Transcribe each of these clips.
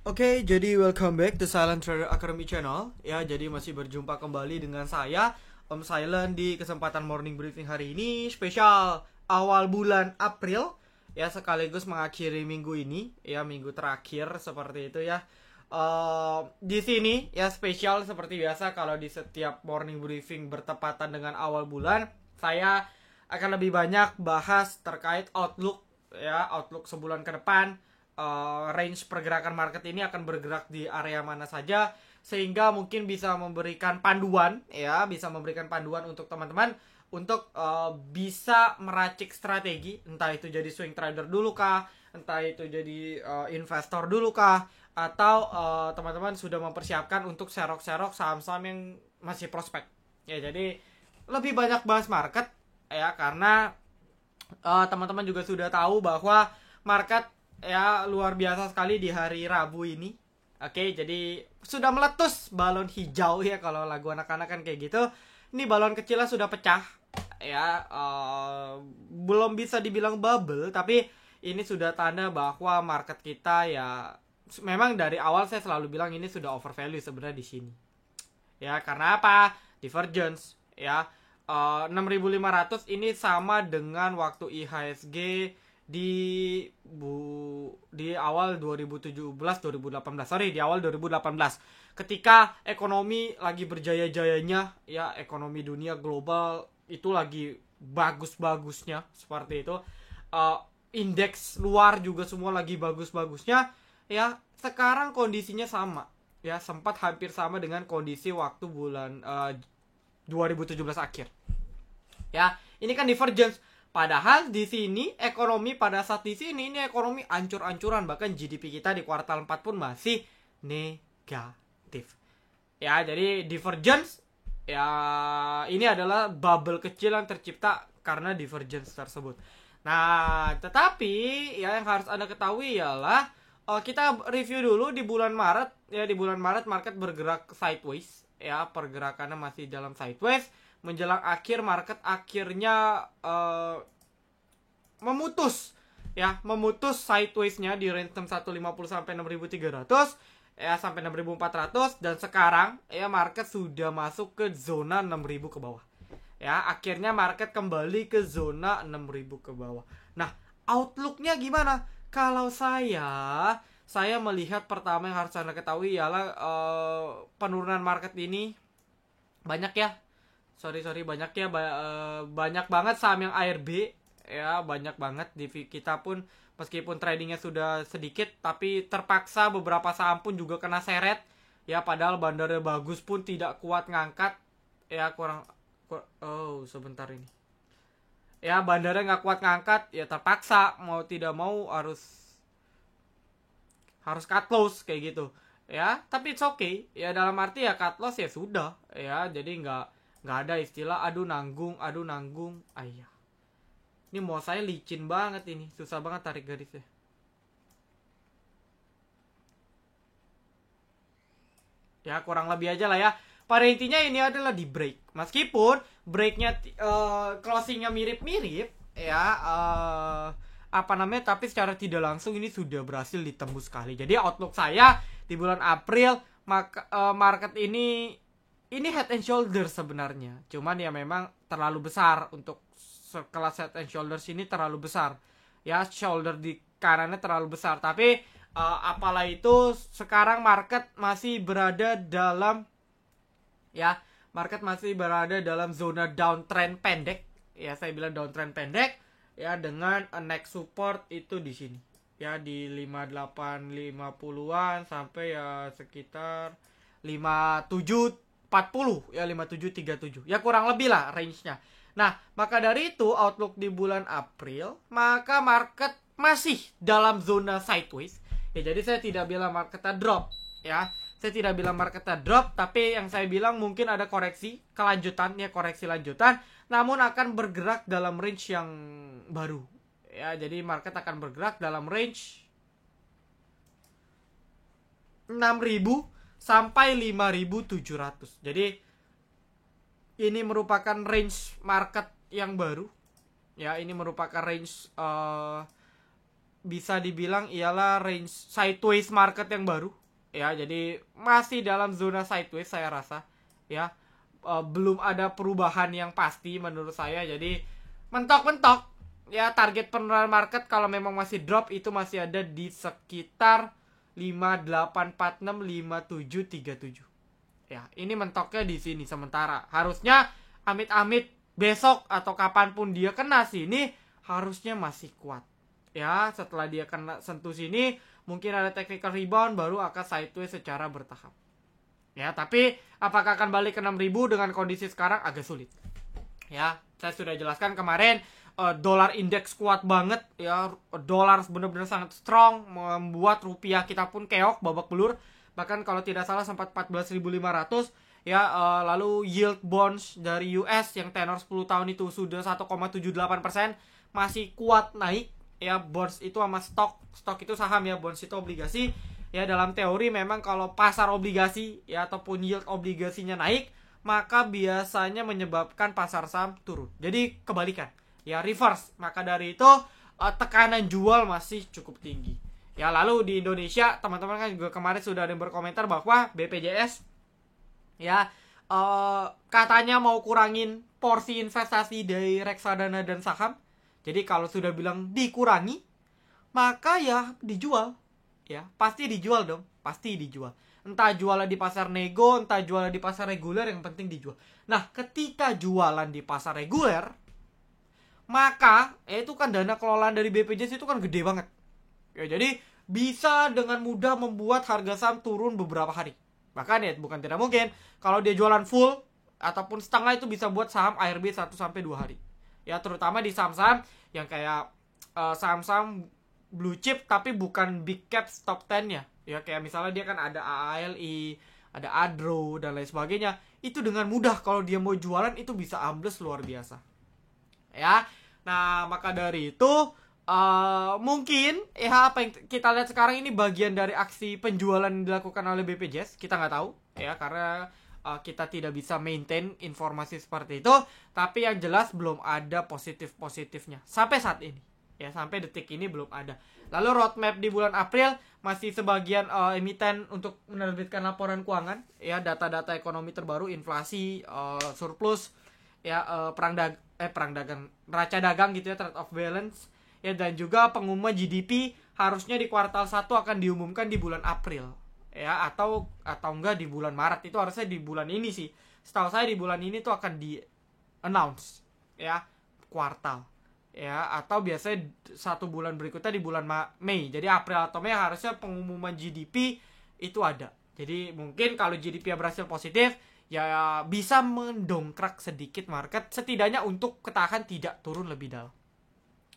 Oke, jadi welcome back to Silent Trader Academy Channel. Ya, jadi masih berjumpa kembali dengan saya, Om Silent, di kesempatan morning briefing hari ini spesial awal bulan April. Ya, sekaligus mengakhiri minggu ini, ya minggu terakhir seperti itu ya. Di sini ya spesial seperti biasa kalau di setiap morning briefing bertepatan dengan awal bulan, saya akan lebih banyak bahas terkait outlook ya, outlook sebulan ke depan. Range pergerakan market ini akan bergerak di area mana saja sehingga mungkin bisa memberikan panduan ya, bisa memberikan panduan untuk teman-teman untuk bisa meracik strategi, entah itu jadi swing trader dulu kah, entah itu jadi investor dulu kah, atau teman-teman sudah mempersiapkan untuk serok-serok saham-saham yang masih prospek. Ya, jadi lebih banyak bahas market ya, karena teman-teman juga sudah tahu bahwa market ya luar biasa sekali di hari Rabu ini. Oke, jadi sudah meletus balon hijau ya, kalau lagu anak-anak kan kayak gitu. Ini balon kecilnya sudah pecah ya, belum bisa dibilang bubble, tapi ini sudah tanda bahwa market kita ya, memang dari awal saya selalu bilang ini sudah overvalue sebenarnya di sini. Ya, karena apa? Divergence ya. 6.500 ini sama dengan waktu IHSG di di awal 2017 2018. Sorry, di awal 2018. Ketika ekonomi lagi berjaya-jayanya ya, ekonomi dunia global itu lagi bagus-bagusnya seperti itu. Indeks luar juga semua lagi bagus-bagusnya ya. Sekarang kondisinya sama ya, sempat hampir sama dengan kondisi waktu bulan 2017 akhir. Ya, ini kan divergence. Padahal di sini ekonomi pada saat di sini ini ekonomi ancur-ancuran, bahkan GDP kita di kuartal 4 pun masih negatif. Ya, jadi divergence ya, ini adalah bubble kecil yang tercipta karena divergence tersebut. Nah, tetapi ya yang harus Anda ketahui ialah kita review dulu di bulan Maret. Ya, di bulan Maret market bergerak sideways ya, pergerakannya masih dalam sideways. Menjelang akhir market akhirnya memutus ya, memutus sidewaysnya di range 6150 sampai 6300 ya, sampai 6400, dan sekarang ya market sudah masuk ke zona 6000 ke bawah. Ya, akhirnya market kembali ke zona 6000 ke bawah. Nah, outlooknya gimana? Kalau saya melihat pertama yang harus Anda ketahui ialah penurunan market ini banyak ya. Sorry banyak ya, banyak banget saham yang ARB ya, banyak banget di kita pun meskipun tradingnya sudah sedikit tapi terpaksa beberapa saham pun juga kena seret ya, padahal bandarnya bagus pun tidak kuat ngangkat ya, oh sebentar ini ya, bandarnya nggak kuat ngangkat ya, terpaksa mau tidak mau harus cut loss kayak gitu ya. Tapi it's okay ya, dalam arti ya cut loss ya sudah ya, jadi nggak ada istilah aduh nanggung ayah. Ini mau saya licin banget, ini susah banget tarik garisnya ya, kurang lebih aja lah ya. Pada intinya ini adalah di break, meskipun breaknya closingnya mirip-mirip ya, apa namanya, tapi secara tidak langsung ini sudah berhasil ditembus sekali. Jadi outlook saya di bulan April, maka market ini head and shoulders sebenarnya, cuman ya memang terlalu besar untuk kelas head and shoulders ini, terlalu besar ya, shoulder di kanannya terlalu besar. Tapi apalah itu, sekarang market masih berada dalam ya, market masih berada dalam zona downtrend pendek ya, saya bilang downtrend pendek ya, dengan next support itu di sini ya, di 5850-an sampai ya sekitar 5740 ya, 5737 ya, kurang lebih lah range-nya. Nah, maka dari itu outlook di bulan April, maka market masih dalam zona sideways ya, jadi saya tidak bilang marketnya drop ya, saya tidak bilang marketnya drop, tapi yang saya bilang mungkin ada koreksi kelanjutan ya, koreksi lanjutan, namun akan bergerak dalam range yang baru ya. Jadi market akan bergerak dalam range 6000 sampai 5700. Jadi ini merupakan range market yang baru ya, ini merupakan range bisa dibilang ialah range sideways market yang baru ya. Jadi masih dalam zona sideways saya rasa ya. Belum ada perubahan yang pasti menurut saya. Jadi mentok-mentok ya, target penurunan market kalau memang masih drop itu masih ada di sekitar 5846 5737. Ya, ini mentoknya di sini sementara. Harusnya amit-amit besok atau kapanpun dia kena sini harusnya masih kuat. Ya, setelah dia kena sentuh sini mungkin ada technical rebound baru akan sideways secara bertahap. Ya, tapi apakah akan balik ke 6000 dengan kondisi sekarang agak sulit. Ya, saya sudah jelaskan kemarin, dolar indeks kuat banget ya. Dolar benar-benar sangat strong, membuat rupiah kita pun keok babak belur. Bahkan kalau tidak salah sempat 14.500 ya. Lalu yield bonds dari US yang tenor 10 tahun itu sudah 1,78%, masih kuat naik ya. Bonds itu sama stok itu saham ya, bonds itu obligasi. Ya, dalam teori memang kalau pasar obligasi ya ataupun yield obligasinya naik, maka biasanya menyebabkan pasar saham turun. Jadi kebalikan, ya reverse. Maka dari itu tekanan jual masih cukup tinggi. Ya, lalu di Indonesia teman-teman kan juga kemarin sudah ada yang berkomentar bahwa BPJS ya katanya mau kurangin porsi investasi dari reksadana dan saham. Jadi kalau sudah bilang dikurangi, maka ya dijual. Ya, pasti dijual dong, pasti dijual. Entah jualan di pasar nego, entah jualan di pasar reguler, yang penting dijual. Nah, ketika jualan di pasar reguler, maka itu kan dana kelolaan dari BPJS itu kan gede banget. Ya, jadi bisa dengan mudah membuat harga saham turun beberapa hari. Bahkan ya bukan tidak mungkin kalau dia jualan full ataupun setengah itu bisa buat saham ARB 1-2 hari. Ya, terutama di saham-saham yang kayak saham-saham blue chip tapi bukan big cap top 10 ya. Ya, kayak misalnya dia kan ada AALI, ada Adro dan lain sebagainya. Itu dengan mudah kalau dia mau jualan itu bisa ambles luar biasa. Ya. Nah, maka dari itu mungkin ya apa yang kita lihat sekarang ini bagian dari aksi penjualan yang dilakukan oleh BPJS. Kita nggak tahu ya, karena kita tidak bisa maintain informasi seperti itu. Tapi yang jelas belum ada positifnya sampai saat ini. Ya, sampai detik ini belum ada. Lalu roadmap di bulan April masih sebagian emiten untuk menerbitkan laporan keuangan ya, data-data ekonomi terbaru, inflasi, surplus ya, perang dagang, neraca dagang gitu ya, trade of balance ya, dan juga pengumuman GDP harusnya di kuartal 1 akan diumumkan di bulan April ya, atau enggak di bulan Maret. Itu harusnya di bulan ini sih. Setahu saya di bulan ini tuh akan di announce ya, kuartal ya, atau biasanya 1 bulan berikutnya di bulan Mei. Jadi April atau Mei harusnya pengumuman GDP itu ada. Jadi mungkin kalau GDP berhasil positif ya bisa mendongkrak sedikit market, setidaknya untuk ketahan tidak turun lebih dalam.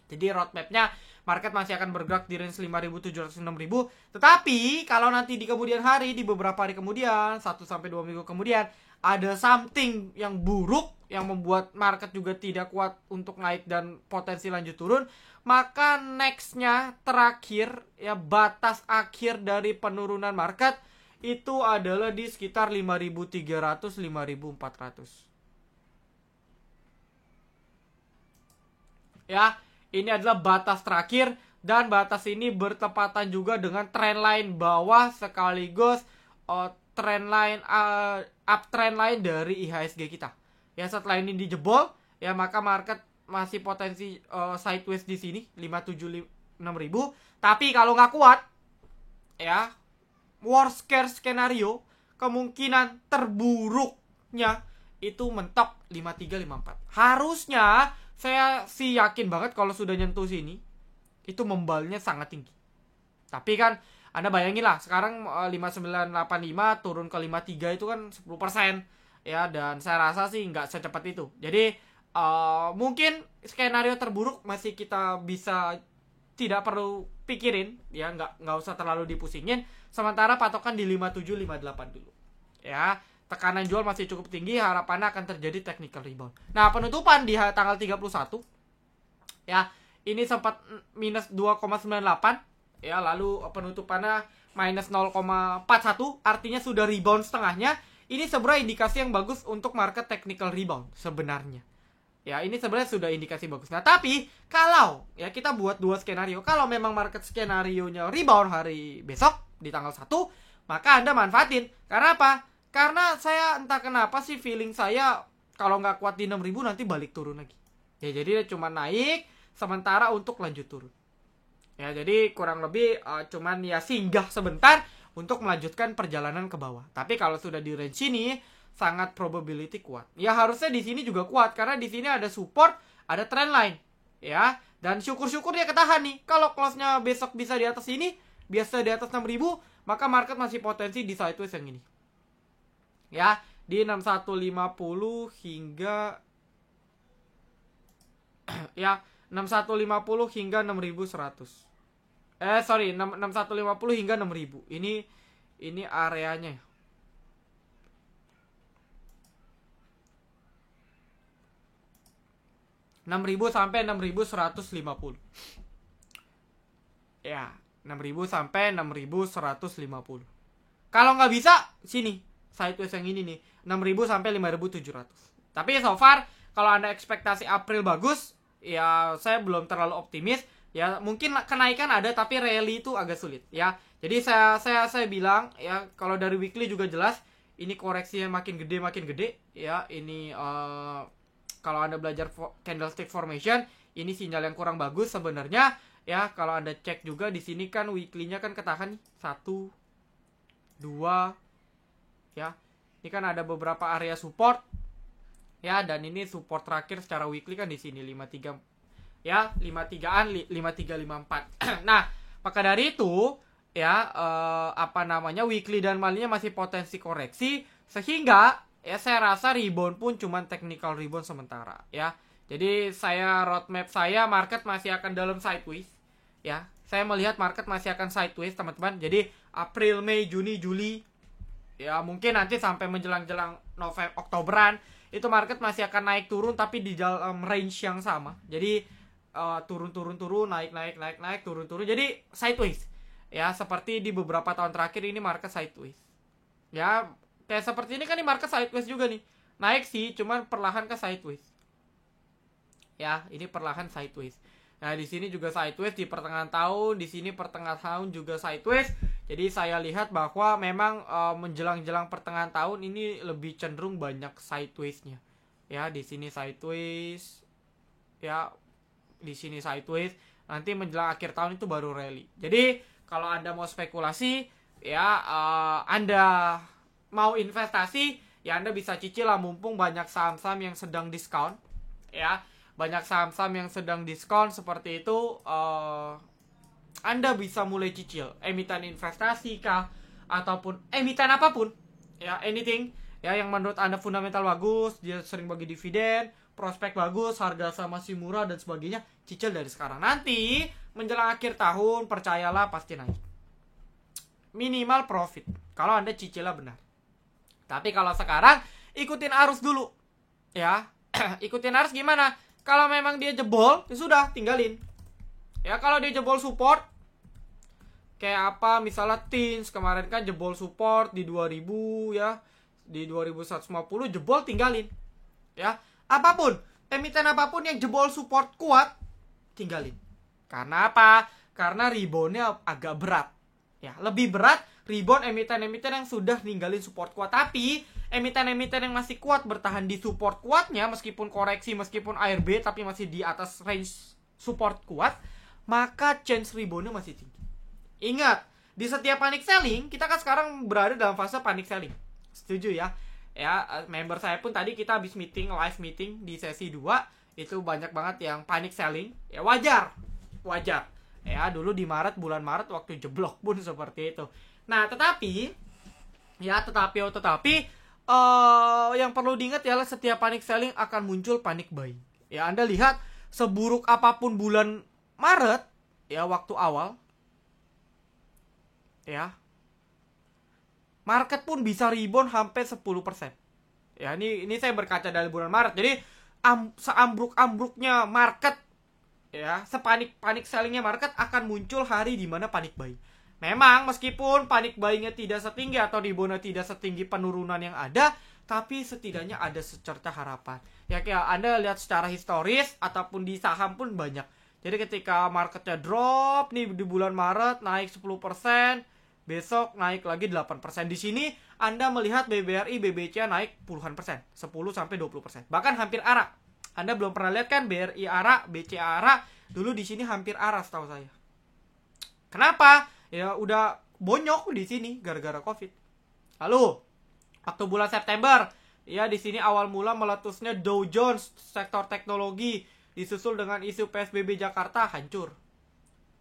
Jadi roadmapnya market masih akan bergerak di range 5.700 6.000. Tetapi kalau nanti di kemudian hari, di beberapa hari kemudian, 1-2 minggu kemudian, ada something yang buruk yang membuat market juga tidak kuat untuk naik dan potensi lanjut turun, maka nextnya terakhir ya, batas akhir dari penurunan market itu adalah di sekitar 5.300 5.400. Ya, ini adalah batas terakhir, dan batas ini bertepatan juga dengan trendline bawah sekaligus uptrend line dari IHSG kita. Ya, setelah ini dijebol ya, maka market masih potensi sideways di sini 5.76.000. Tapi kalau nggak kuat ya, worst case scenario, kemungkinan terburuknya itu mentok 5354. Harusnya saya sih yakin banget kalau sudah nyentuh sini itu membalnya sangat tinggi. Tapi kan Anda bayangin lah, sekarang 5985 turun ke 53 itu kan 10% ya, dan saya rasa sih nggak secepat itu. Jadi mungkin skenario terburuk masih kita bisa tidak perlu pikirin ya, nggak usah terlalu dipusingin. Sementara patokan di 5758 dulu ya. Tekanan jual masih cukup tinggi, harapannya akan terjadi technical rebound. Nah, penutupan di tanggal 31 ya, ini sempat minus 2,98 ya, lalu penutupannya minus 0,41, artinya sudah rebound setengahnya. Ini sebenarnya indikasi yang bagus untuk market technical rebound sebenarnya. Ya, ini sebenarnya sudah indikasi bagus. Nah, tapi kalau ya kita buat dua skenario, kalau memang market skenario-nya rebound hari besok di tanggal 1, maka Anda manfaatin. Karena apa? Karena saya entah kenapa sih feeling saya kalau nggak kuat di 6.000 nanti balik turun lagi. Ya, jadi cuma naik sementara untuk lanjut turun. Ya, jadi kurang lebih cuman ya singgah sebentar untuk melanjutkan perjalanan ke bawah. Tapi kalau sudah di range ini sangat probability kuat. Ya harusnya di sini juga kuat karena di sini ada support, ada trend line. Ya, dan syukur-syukur dia ketahan nih. Kalau close-nya besok bisa di atas ini, biasa di atas 6.000, maka market masih potensi di sideways yang ini. Ya, di 6150 hingga ya 6150 hingga 6100. 6150 hingga 6000. Ini areanya. (6.000 sampai 6.150). Ya, 6.000 sampai 6.150. Kalau nggak bisa, sini sideways yang ini nih, 6.000 sampai 5.700. Tapi so far kalau Anda ekspektasi April bagus, ya saya belum terlalu optimis. Ya, mungkin kenaikan ada tapi rally itu agak sulit ya. Jadi saya bilang ya, kalau dari weekly juga jelas ini koreksinya makin gede ya. Ini kalau Anda belajar candlestick formation, ini sinyal yang kurang bagus sebenarnya ya. Kalau Anda cek juga di sini kan weekly-nya kan ketahan 1 2 ya. Ini kan ada beberapa area support ya, dan ini support terakhir secara weekly kan di sini 53 ya, 53-an 5354. Nah, maka dari itu ya weekly dan monthly-nya masih potensi koreksi, sehingga ya saya rasa rebound pun cuman technical rebound sementara ya. Jadi roadmap saya market masih akan dalam sideways ya. Saya melihat market masih akan sideways, teman-teman. Jadi April, Mei, Juni, Juli ya, mungkin nanti sampai menjelang-jelang November, Oktoberan itu market masih akan naik turun tapi di dalam range yang sama. Jadi turun, naik, turun. Jadi sideways. Ya, seperti di beberapa tahun terakhir ini market sideways. Ya, kayak seperti ini kan di market sideways juga nih. Naik sih, cuman perlahan ke sideways. Ya, ini perlahan sideways. Nah, di sini juga sideways di pertengahan tahun, di sini pertengahan tahun juga sideways. Jadi saya lihat bahwa memang menjelang-jelang pertengahan tahun ini lebih cenderung banyak sideways-nya. Ya, di sini sideways. Ya, di sini sideways. Nanti menjelang akhir tahun itu baru rally. Jadi kalau Anda mau spekulasi ya, Anda mau investasi ya, Anda bisa cicil lah, mumpung banyak saham-saham yang sedang diskon ya. Banyak saham-saham yang sedang diskon seperti itu, Anda bisa mulai cicil emiten investasi kah ataupun emiten apapun ya, anything ya yang menurut Anda fundamental bagus, dia sering bagi dividen, prospek bagus, harga saham masih murah dan sebagainya, cicil dari sekarang. Nanti menjelang akhir tahun percayalah pasti naik. Minimal profit kalau Anda cicilnya benar. Tapi kalau sekarang ikutin arus dulu ya. Ikutin arus gimana? Kalau memang dia jebol, ya sudah tinggalin. Ya, kalau dia jebol support kayak apa, misalnya Teens kemarin kan jebol support di 2000 ya, di 2150 jebol, tinggalin. Ya, apapun, emiten apapun yang jebol support kuat, tinggalin. Karena apa? Karena reboundnya agak berat. Ya, lebih berat rebound emiten-emiten yang sudah ninggalin support kuat. Tapi emiten-emiten yang masih kuat bertahan di support kuatnya, meskipun koreksi, meskipun ARB, tapi masih di atas range support kuat, maka chance reboundnya masih tinggi. Ingat, di setiap panic selling, kita kan sekarang berada dalam fase panic selling. Setuju ya? Ya, member saya pun tadi kita habis live meeting di sesi 2, itu banyak banget yang panic selling. Ya wajar. Ya, dulu di bulan Maret waktu jeblok pun seperti itu. Nah, tetapi yang perlu diingat ialah setiap panic selling akan muncul panic buying. Ya, Anda lihat seburuk apapun bulan Maret ya, waktu awal ya, market pun bisa rebound sampai 10%. Ya, ini saya berkaca dari bulan Maret. Jadi seambruk-ambruknya market ya, sepanik sellingnya market akan muncul hari di mana panic buying. Memang meskipun panic buyingnya tidak setinggi atau reboundnya tidak setinggi penurunan yang ada, tapi setidaknya ada secerca harapan. Ya kayak Anda lihat secara historis ataupun di saham pun banyak. Jadi ketika marketnya drop nih di bulan Maret naik 10%, besok naik lagi 8%. Di sini Anda melihat BBRI, BBCA naik puluhan persen, 10-20%. Bahkan hampir arah. Anda belum pernah lihat kan BRI arah, BCA arah, dulu di sini hampir arah setahu saya. Kenapa? Ya udah bonyok di sini gara-gara Covid. Lalu waktu bulan September, ya di sini awal mula meletusnya Dow Jones sektor teknologi, disusul dengan isu PSBB Jakarta hancur.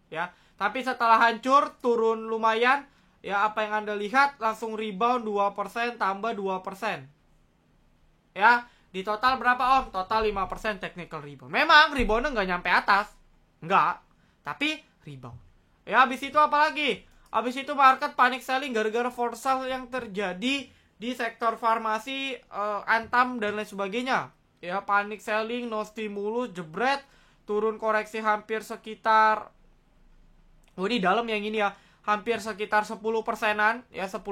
Ya, tapi setelah hancur turun lumayan, ya apa yang Anda lihat langsung rebound 2% tambah 2%. Ya, di total berapa Om? Total 5% technical rebound. Memang reboundnya nggak nyampe atas. Nggak, tapi rebound. Ya, habis itu apa lagi? Habis itu market panic selling gara-gara force sale yang terjadi di sektor farmasi, Antam dan lain sebagainya. Ya, panic selling, no stimulus, jebret, turun koreksi hampir sekitar, ini dalam yang ini ya, hampir sekitar 10%-an, ya 10%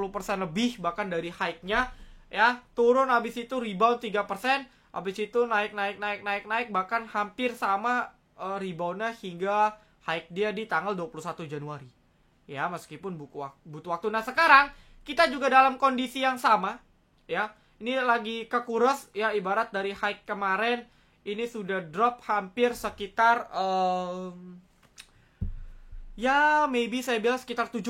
lebih bahkan dari high-nya, ya, turun habis itu rebound 3%, habis itu naik, bahkan hampir sama rebound-nya hingga high dia di tanggal 21 Januari. Ya, meskipun butuh waktu. Nah, sekarang kita juga dalam kondisi yang sama, ya. Ini lagi kekures, ya, ibarat dari high kemarin ini sudah drop hampir sekitar ya maybe saya bilang sekitar 7%,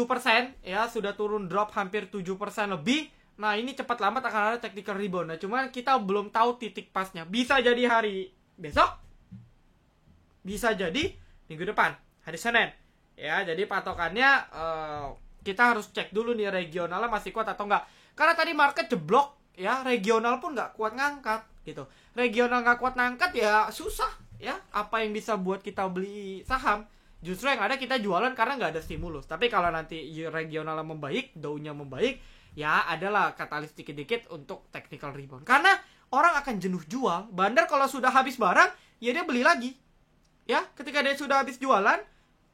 ya, sudah turun drop hampir 7% lebih. Nah, ini cepat lambat akan ada technical rebound. Nah, cuman kita belum tahu titik pasnya. Bisa jadi hari besok, bisa jadi minggu depan, hari Senin. Ya, jadi patokannya kita harus cek dulu nih regionalnya masih kuat atau enggak. Karena tadi market jeblok, ya, regional pun nggak kuat ngangkat gitu. Regional nggak kuat ngangkat ya susah, ya. Apa yang bisa buat kita beli saham? Justru yang ada kita jualan karena nggak ada stimulus. Tapi kalau nanti regionalnya membaik, Dow-nya membaik, ya adalah katalis dikit-dikit untuk technical rebound. Karena orang akan jenuh jual. Bandar kalau sudah habis barang, ya dia beli lagi. Ya, ketika dia sudah habis jualan,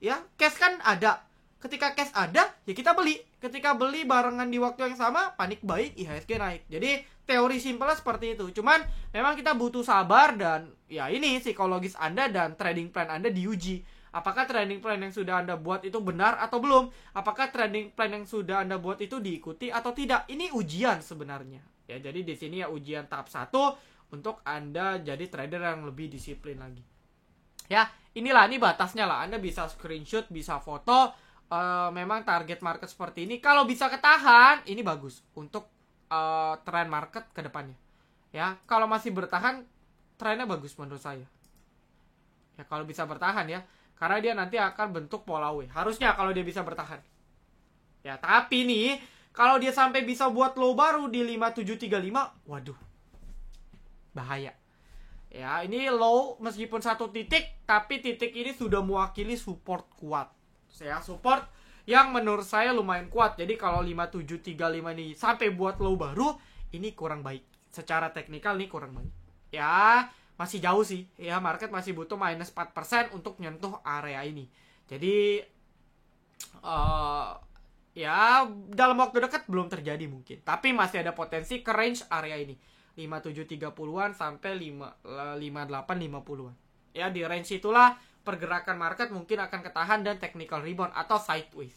ya, cash kan ada. Ketika cash ada, ya kita beli. Ketika beli barengan di waktu yang sama, panik baik, IHSG naik. Jadi teori simpelnya seperti itu. Cuman memang kita butuh sabar dan ya ini psikologis Anda dan trading plan Anda diuji. Apakah trading plan yang sudah Anda buat itu benar atau belum? Apakah trading plan yang sudah Anda buat itu diikuti atau tidak? Ini ujian sebenarnya. Ya, jadi di sini ya ujian tahap 1 untuk Anda jadi trader yang lebih disiplin lagi. Ya, inilah, ini batasnya lah. Anda bisa screenshot, bisa foto. Memang target market seperti ini. Kalau bisa ketahan, ini bagus untuk tren market ke depannya. Ya, kalau masih bertahan, trennya bagus menurut saya. Ya, kalau bisa bertahan ya. Karena dia nanti akan bentuk pola W. Harusnya kalau dia bisa bertahan. Ya, tapi nih, kalau dia sampai bisa buat low baru di 5735, waduh. Bahaya. Ya, ini low meskipun satu titik, tapi titik ini sudah mewakili support kuat. Ya, support yang menurut saya lumayan kuat. Jadi kalau 5735 ini sampai buat low baru, ini kurang baik. Secara teknikal ini kurang baik. Ya, masih jauh sih. Ya, market masih butuh minus 4% untuk nyentuh area ini. Jadi ya dalam waktu dekat belum terjadi mungkin. Tapi masih ada potensi ke range area ini. 5730-an sampai 5850-an. Ya, di range itulah pergerakan market mungkin akan ketahan dan technical rebound atau sideways.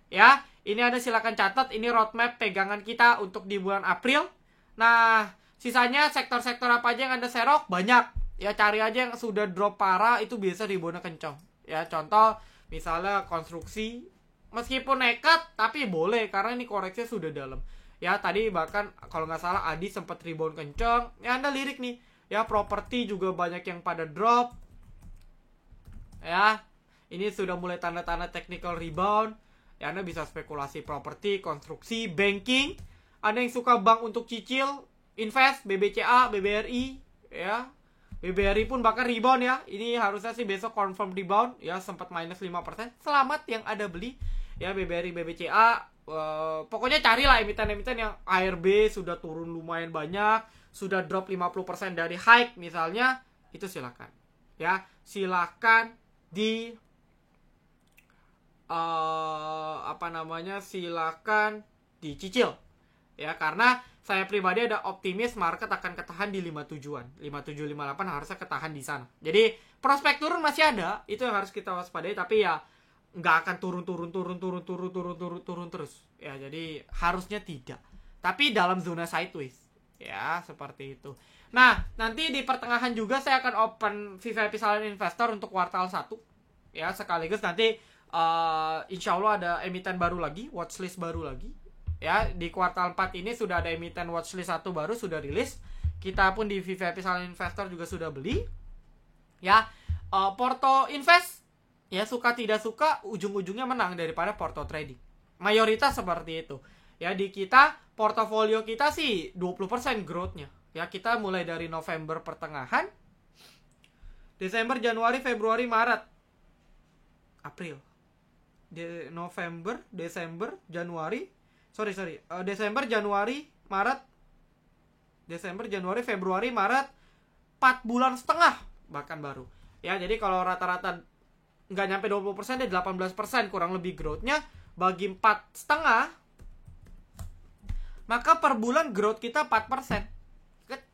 Ya, ini ada, silakan catat, ini roadmap pegangan kita untuk di bulan April. Nah, sisanya sektor-sektor apa aja yang Anda serok? Banyak. Ya, cari aja yang sudah drop parah, itu biasa reboundnya kencang. Ya, contoh misalnya konstruksi, meskipun nekat tapi boleh karena ini koreksinya sudah dalam. Ya, tadi bahkan kalau nggak salah Adi sempat rebound kencang. Ya, Anda lirik nih. Ya, properti juga banyak yang pada drop. Ya, ini sudah mulai tanda-tanda technical rebound. Ya, Anda bisa spekulasi properti, konstruksi, banking. Ada yang suka bank untuk cicil, invest, BBCA, BBRI. Ya, BBRI pun bahkan rebound ya. Ini harusnya sih besok confirm rebound. Ya, sempat minus 5%. Selamat yang ada beli. Ya, BBRI, BBCA. Pokoknya carilah emiten-emiten yang ARB sudah turun lumayan banyak, sudah drop 50% dari high misalnya, itu silakan. Ya, silakan di silakan dicicil. Ya, karena saya pribadi ada optimis market akan ketahan di 57-an. 57 58 harusnya ketahan di sana. Jadi prospek turun masih ada, itu yang harus kita waspadai, tapi ya nggak akan turun terus. Ya, jadi harusnya tidak. Tapi dalam zona sideways. Ya, seperti itu. Nah, nanti di pertengahan juga saya akan open VVIP Silent Investor untuk kuartal 1. Ya, sekaligus nanti insya Allah ada emiten baru lagi, watchlist baru lagi. Ya, di kuartal 4 ini sudah ada emiten watchlist 1 baru sudah rilis. Kita pun di VVIP Silent Investor juga sudah beli. Ya, Porto Invest ya suka tidak suka ujung-ujungnya menang daripada Porto Trading. Mayoritas seperti itu. Ya, di kita portofolio kita sih 20% growth-nya. Ya, kita mulai dari November pertengahan, Desember, Januari, Februari, Maret, April. November, Desember, Januari, Desember, Januari, Maret, Desember, Januari, Februari, Maret, 4 bulan setengah bahkan baru. Ya, jadi kalau rata-rata nggak nyampe 20% deh, 18% kurang lebih growth-nya, bagi 4 setengah, maka per bulan growth kita 4%.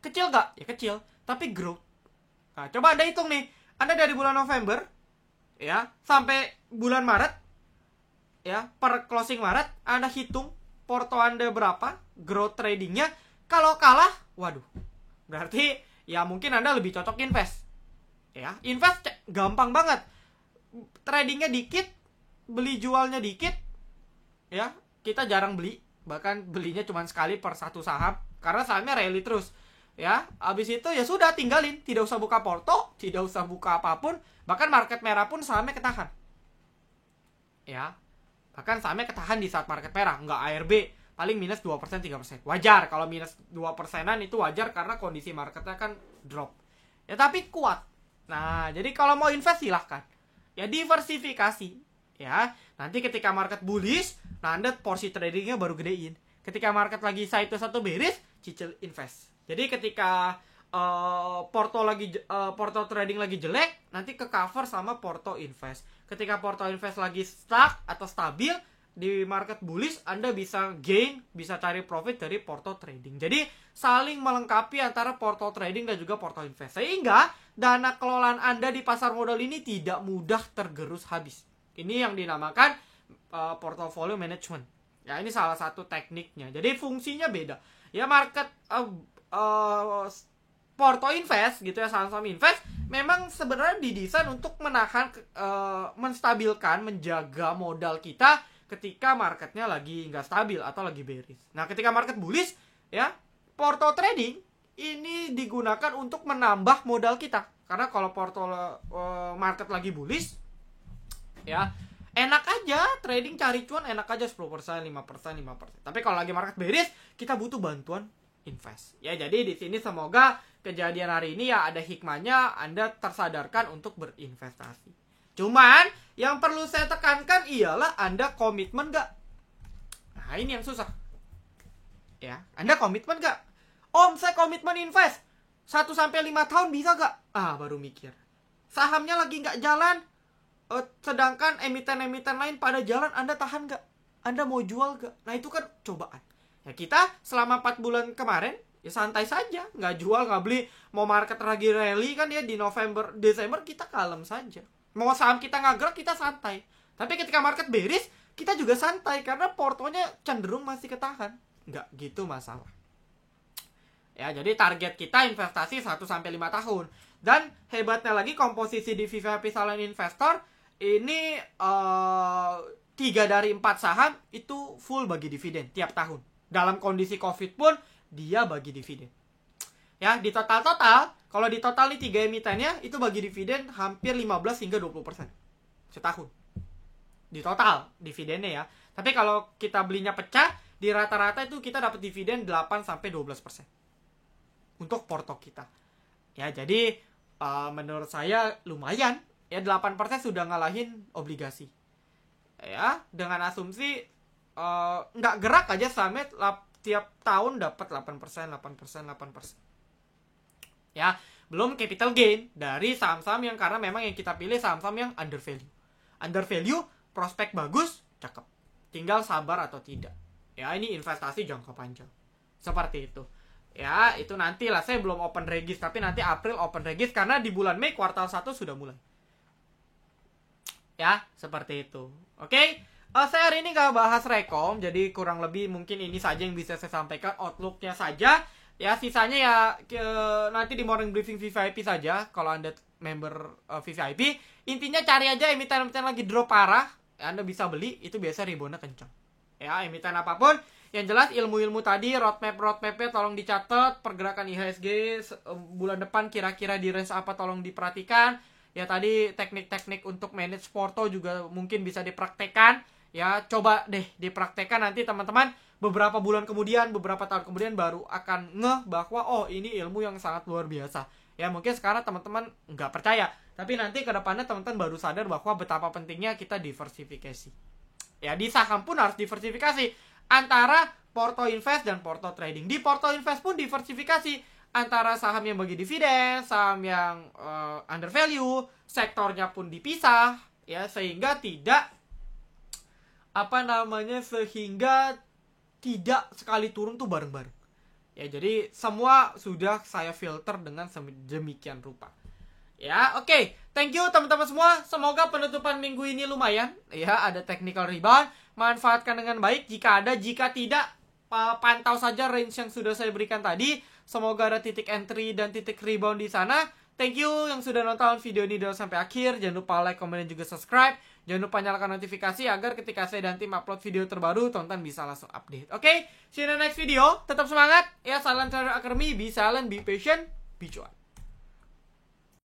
Kecil nggak? Ya kecil, tapi growth. Nah, coba Anda hitung nih. Anda dari bulan November ya sampai bulan Maret, ya, per closing Maret Anda hitung porto Anda berapa, growth tradingnya. Kalau kalah, waduh, berarti ya mungkin Anda lebih cocok invest. Ya, invest gampang banget. Tradingnya dikit, beli jualnya dikit. Ya, kita jarang beli, bahkan belinya cuma sekali per satu saham karena sahamnya rally terus. Ya, habis itu ya sudah, tinggalin, tidak usah buka porto, tidak usah buka apapun, bahkan market merah pun sahamnya ketahan. Ya, bahkan sahamnya ketahan di saat market merah, nggak ARB, paling minus 2%, 3%. Wajar, kalau minus 2%-an itu wajar karena kondisi marketnya kan drop. Ya, tapi kuat. Nah, jadi kalau mau invest silahkan. Ya, diversifikasi. Ya, nanti ketika market bullish, nah Anda porsi tradingnya baru gedein. Ketika market lagi sideways atau bearish, cicil invest. Jadi ketika porto trading lagi jelek, nanti ke cover sama porto invest. Ketika porto invest lagi stuck atau stabil di market bullish, Anda bisa gain, bisa cari profit dari porto trading. Jadi saling melengkapi antara porto trading dan juga porto invest. Sehingga dana kelolaan Anda di pasar modal ini tidak mudah tergerus habis. Ini yang dinamakan portfolio management. Ya, ini salah satu tekniknya. Jadi fungsinya beda. Ya, market porto invest gitu ya, saham-saham invest memang sebenarnya didesain untuk menahan, menstabilkan, menjaga modal kita ketika marketnya lagi nggak stabil atau lagi bearish. Nah, ketika market bullish, ya, porto trading ini digunakan untuk menambah modal kita. Karena kalau porto market lagi bullish, ya, enak aja trading, cari cuan enak aja 10%, 5%. Tapi kalau lagi market bearish, kita butuh bantuan invest. Ya, jadi di sini semoga kejadian hari ini ya ada hikmahnya, Anda tersadarkan untuk berinvestasi. Cuman yang perlu saya tekankan ialah Anda komitmen gak? Nah, ini yang susah. Ya, Anda komitmen gak? Om, saya komitmen invest 1-5 tahun bisa gak? Baru mikir. Sahamnya lagi gak jalan, sedangkan emiten-emiten lain pada jalan, Anda tahan gak? Anda mau jual gak? Nah, itu kan cobaan. Ya, kita selama 4 bulan kemarin ya santai saja, nggak jual, nggak beli. Mau market lagi rally kan ya di November, Desember kita kalem saja. Mau saham kita nggak gerak, kita santai. Tapi ketika market bearish, kita juga santai karena portonya cenderung masih ketahan. Nggak gitu masalah. Ya, jadi target kita investasi 1-5 tahun. Dan hebatnya lagi komposisi di VVIP Silent Investor ini 3 dari 4 saham itu full bagi dividen tiap tahun. Dalam kondisi COVID pun dia bagi dividen. Ya, di total, kalau di total nih 3 emitennya itu bagi dividen hampir 15 hingga 20% setahun. Di total dividennya ya. Tapi kalau kita belinya pecah, di rata-rata itu kita dapat dividen 8-12% untuk porto kita. Ya, jadi menurut saya lumayan. Ya, 8% sudah ngalahin obligasi. Ya, dengan asumsi nggak gerak aja sahamnya tiap tahun dapat 8%. Ya, belum capital gain dari saham-saham yang, karena memang yang kita pilih saham-saham yang undervalue, prospek bagus, cakep. Tinggal sabar atau tidak. Ya, ini investasi jangka panjang. Seperti itu. Ya, itu nantilah, saya belum open regis, tapi nanti April open regis karena di bulan Mei kuartal 1 sudah mulai. Ya, seperti itu. Oke. Saya hari ini gak bahas rekom, jadi kurang lebih mungkin ini saja yang bisa saya sampaikan, outlooknya saja. Ya, sisanya ya nanti di morning briefing VVIP saja kalau Anda member VVIP. Intinya cari aja emiten-emiten lagi drop parah, Anda bisa beli, itu biasa reboundnya kencang. Ya, emiten apapun. Yang jelas ilmu-ilmu tadi, roadmap-nya tolong dicatat, pergerakan IHSG bulan depan kira-kira di range apa tolong diperhatikan. Ya, tadi teknik-teknik untuk manage porto juga mungkin bisa dipraktekkan. Ya, coba deh dipraktekkan, nanti teman-teman beberapa bulan kemudian, beberapa tahun kemudian baru akan ngeh bahwa oh ini ilmu yang sangat luar biasa. Ya, mungkin sekarang teman-teman nggak percaya, tapi nanti ke depannya teman-teman baru sadar bahwa betapa pentingnya kita diversifikasi. Ya, di saham pun harus diversifikasi antara porto invest dan porto trading. Di porto invest pun diversifikasi antara saham yang bagi dividen, saham yang under value, sektornya pun dipisah, ya, sehingga tidak sehingga tidak sekali turun tuh bareng-bareng. Ya, jadi semua sudah saya filter dengan sedemikian rupa. Ya, oke. Thank you teman-teman semua. Semoga penutupan minggu ini lumayan. Ya, ada technical rebound. Manfaatkan dengan baik. Jika ada, jika tidak, pantau saja range yang sudah saya berikan tadi. Semoga ada titik entry dan titik rebound di sana. Thank you yang sudah nonton video ini dari sampai akhir. Jangan lupa like, komen, dan juga subscribe. Jangan lupa nyalakan notifikasi agar ketika saya dan tim upload video terbaru, tonton bisa langsung update. Oke, see you in the next video. Tetap semangat. Ya, Silent Trader Academy. Be silent, be patient, be cuan.